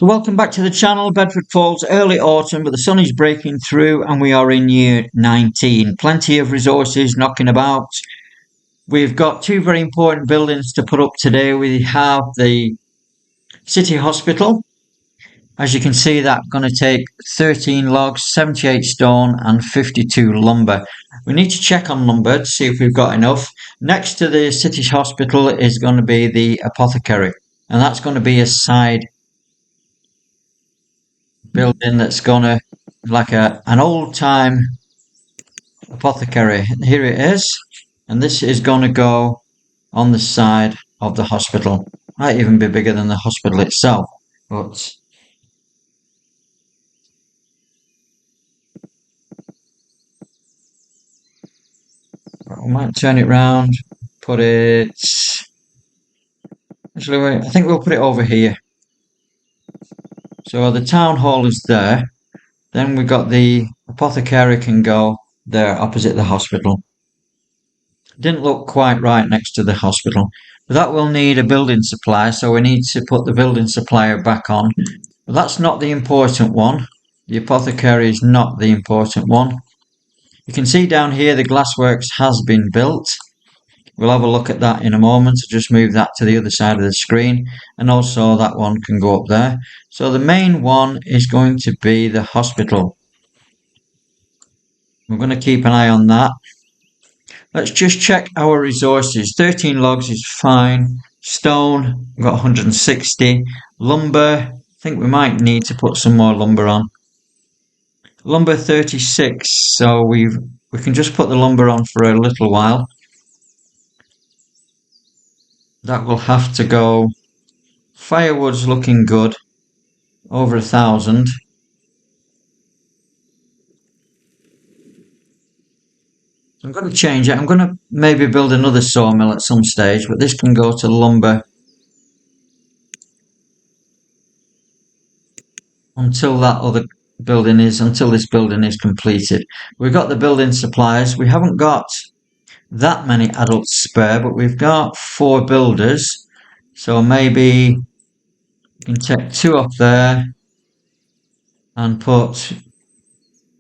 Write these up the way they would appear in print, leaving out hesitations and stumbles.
So welcome back to the channel. Bedford Falls, early autumn, but the sun is breaking through and we are in year 19. Plenty of resources knocking about. We've got two very important buildings to put up today. We have the city hospital. As you can see, that's going to take 13 logs, 78 stone and 52 lumber. We need to check on lumber to see if we've got enough. Next to the city hospital is going to be the apothecary, and that's going to be a side building that's gonna like an old time apothecary. Here it is, and this is gonna go on the side of the hospital. Might even be bigger than the hospital itself, but we might turn it round, put it, actually I think we'll put it over here. So the town hall is there, then we've got the apothecary can go there opposite the hospital. Didn't look quite right next to the hospital, but that will need a building supply, so we need to put the building supplier back on. But that's not the important one. The apothecary is not the important one. You can see down here the glassworks has been built. We'll have a look at that in a moment. I'll just move that to the other side of the screen, and also that one can go up there. So the main one is going to be the hospital. We're going to keep an eye on that. Let's just check our resources. 13 logs is fine. Stone, we've got 160. Lumber, I think we might need to put some more lumber on. Lumber 36, so we can just put the lumber on for a little while. That will have to go. Firewood's looking good, over 1,000. I'm going to change it. I'm going to maybe build another sawmill at some stage, but this can go to lumber until this building is completed. We've got the building supplies. We haven't got that many adults spare, but we've got 4 builders, so maybe we can take 2 off there and put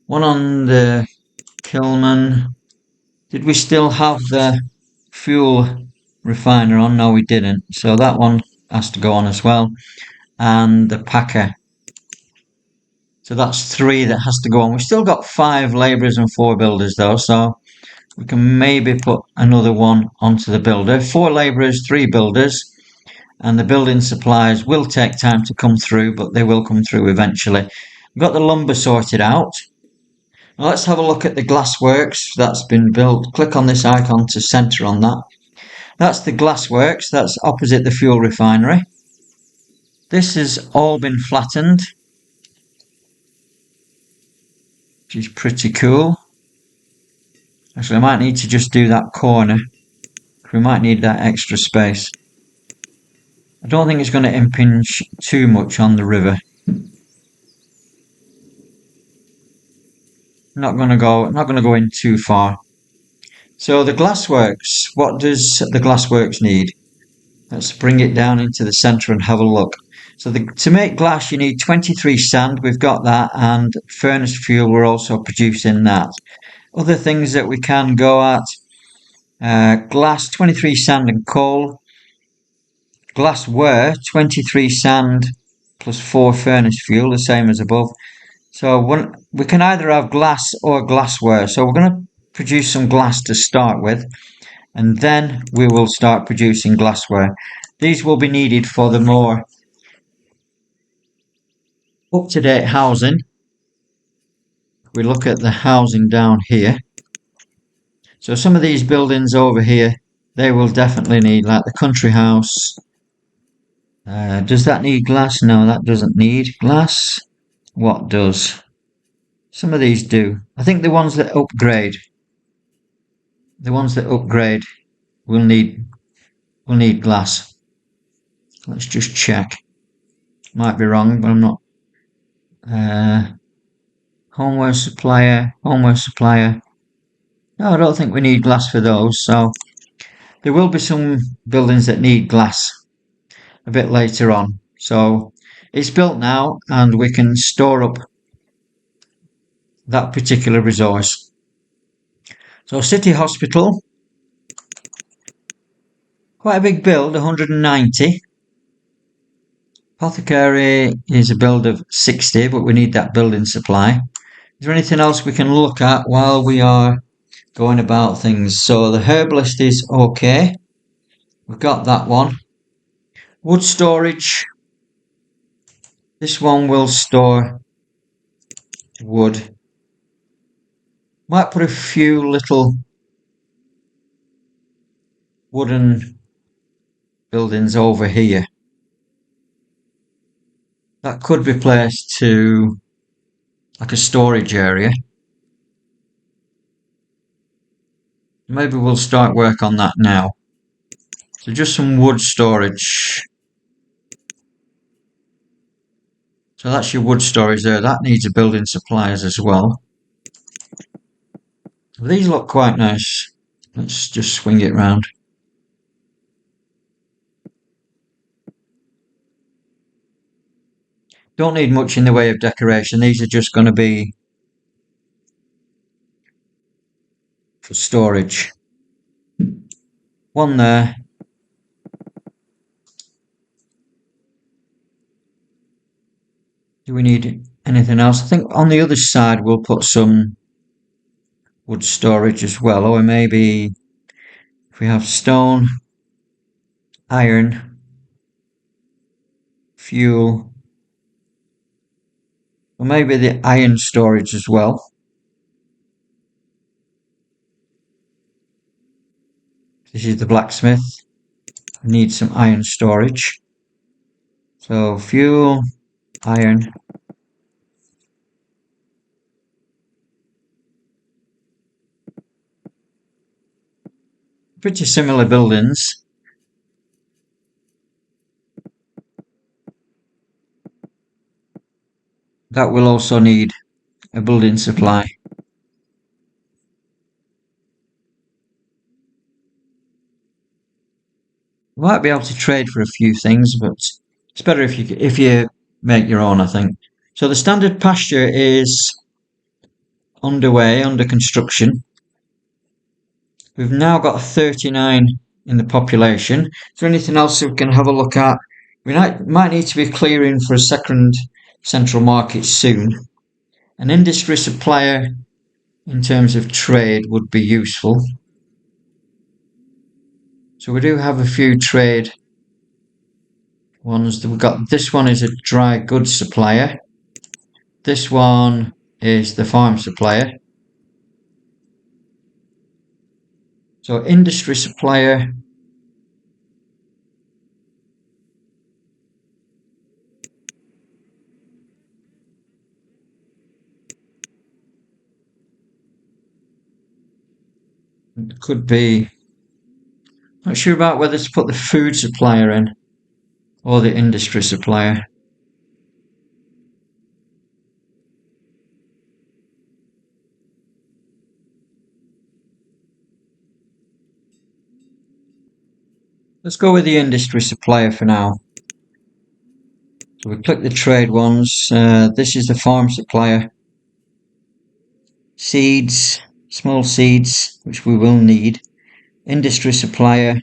1 on the Kilman. Did we still have the fuel refiner on? No, we didn't, so that one has to go on as well, and the packer. So that's 3 that has to go on. We've still got 5 labourers and 4 builders though, so we can maybe put another one onto the builder. 4 labourers, 3 builders, and the building supplies will take time to come through, but they will come through eventually. We've got the lumber sorted out. Now let's have a look at the glassworks that's been built. Click on this icon to centre on that. That's the glassworks, that's opposite the fuel refinery. This has all been flattened, which is pretty cool. Actually, I might need to just do that corner. We might need that extra space. I don't think it's going to impinge too much on the river. Not going to go in too far. So the glassworks, what does the glassworks need? Let's bring it down into the centre and have a look. So to make glass you need 23 sand, we've got that, and furnace fuel, we're also producing that. Other things that we can go at, glass 23 sand and coal, glassware 23 sand plus 4 furnace fuel, the same as above. So we can either have glass or glassware, so we're going to produce some glass to start with, and then we will start producing glassware. These will be needed for the more up-to-date housing. We look at the housing down here. So some of these buildings over here, they will definitely need, like the country house. Does that need glass? No, that doesn't need glass. What does? Some of these do. I think the ones that upgrade will need glass. Let's just check. Might be wrong, but I'm not. Homeware supplier. No, I don't think we need glass for those, so there will be some buildings that need glass a bit later on. So it's built now and we can store up that particular resource. So City Hospital, quite a big build, 190. Apothecary is a build of 60, but we need that building supply. Is there anything else we can look at while we are going about things? So the herbalist is okay. We've got that one. Wood storage. This one will store wood. Might put a few little wooden buildings over here. That could be placed to like a storage area. Maybe we'll start work on that now. So just some wood storage. So that's your wood storage there. That needs a building supplies as well. These look quite nice. Let's just swing it round. Don't need much in the way of decoration. These are just going to be for storage. One there. Do we need anything else? I think on the other side we'll put some wood storage as well, or maybe if we have stone, iron, fuel, or maybe the iron storage as well. This is the blacksmith. Need some iron storage. So fuel, iron. Pretty similar buildings. That will also need a building supply. You might be able to trade for a few things, but it's better if you make your own, I think. So the standard pasture is underway, under construction. We've now got 39 in the population. Is there anything else we can have a look at? We might need to be clearing for a second central market soon. An industry supplier in terms of trade would be useful. So we do have a few trade ones. We've got this one is a dry goods supplier. This one is the farm supplier. So industry supplier. It could be, not sure about whether to put the food supplier in or the industry supplier. Let's go with the industry supplier for now. So we click the trade ones. This is the farm supplier. Seeds, small seeds, which we will need. Industry supplier,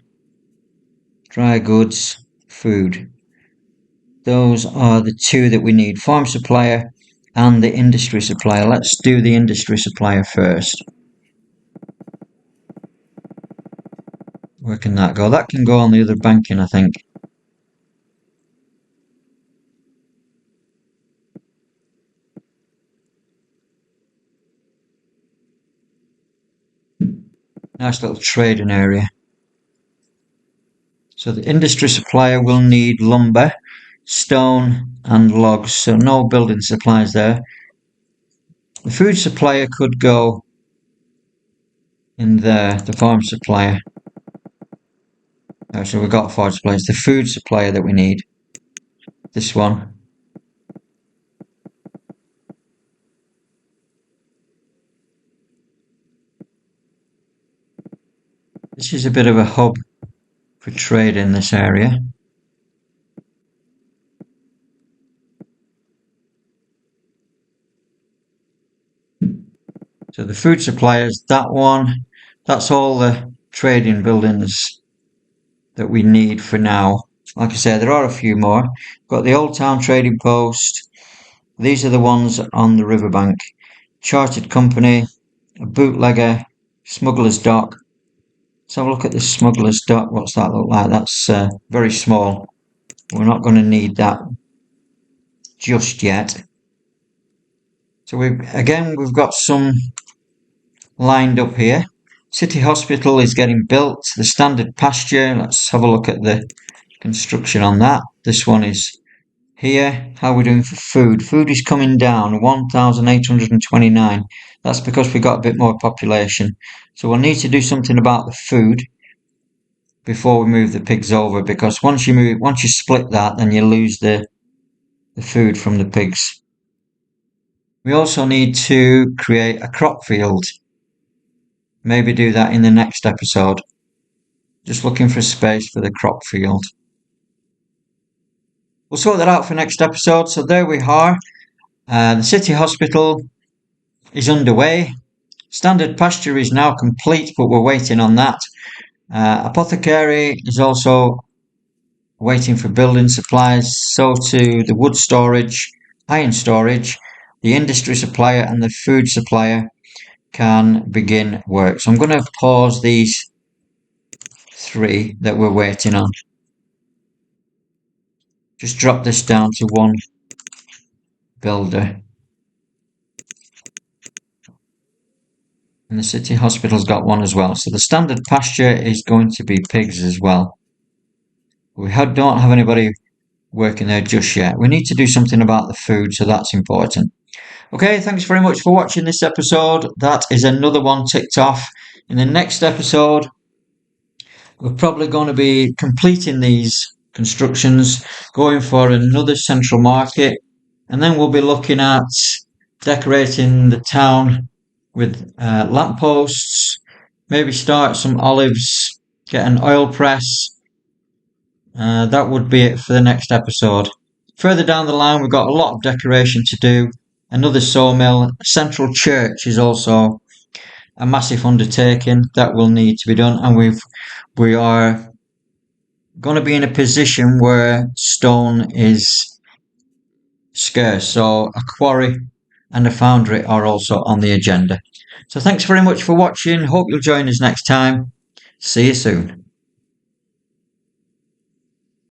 dry goods, food. Those are the two that we need. Farm supplier and the industry supplier. Let's do the industry supplier first. Where can that go? That can go on the other banking, I think. Nice little trading area. So the industry supplier will need lumber, stone and logs, so no building supplies there. The food supplier could go in there, the farm supplier. So we've got farm suppliers. The food supplier that we need. This one. This is a bit of a hub for trade in this area. So the food suppliers, that one, that's all the trading buildings that we need for now. Like I say, there are a few more. Got the Old Town Trading Post. These are the ones on the riverbank. Chartered Company, a bootlegger, Smuggler's Dock. Let's have a look at the Smuggler's Dock. What's that look like? That's very small. We're not going to need that just yet. So we've got some lined up here. City Hospital is getting built. The Standard Pasture. Let's have a look at the construction on that. This one is here. How are we doing for food? Food is coming down 1,829. That's because we got a bit more population. So we'll need to do something about the food before we move the pigs over, because once you split that, then you lose the food from the pigs. We also need to create a crop field. Maybe do that in the next episode. Just looking for space for the crop field. We'll sort that out for next episode. So there we are. The City Hospital is underway. Standard Pasture is now complete, but we're waiting on that. Apothecary is also waiting for building supplies. So to the wood storage, iron storage, the industry supplier and the food supplier can begin work. So I'm going to pause these three that we're waiting on. Just drop this down to one builder. And the City Hospital's got one as well. So the Standard Pasture is going to be pigs as well. We don't have anybody working there just yet. We need to do something about the food, so that's important. Okay, thanks very much for watching this episode. That is another one ticked off. In the next episode, we're probably going to be completing these constructions, going for another central market, and then we'll be looking at decorating the town with lampposts, maybe start some olives, get an oil press. That would be it for the next episode. Further down the line, we've got a lot of decoration to do. Another sawmill. A central church is also a massive undertaking that will need to be done, and we are going to be in a position where stone is scarce, so a quarry and a foundry are also on the agenda. So thanks very much for watching. Hope you'll join us next time. See you soon.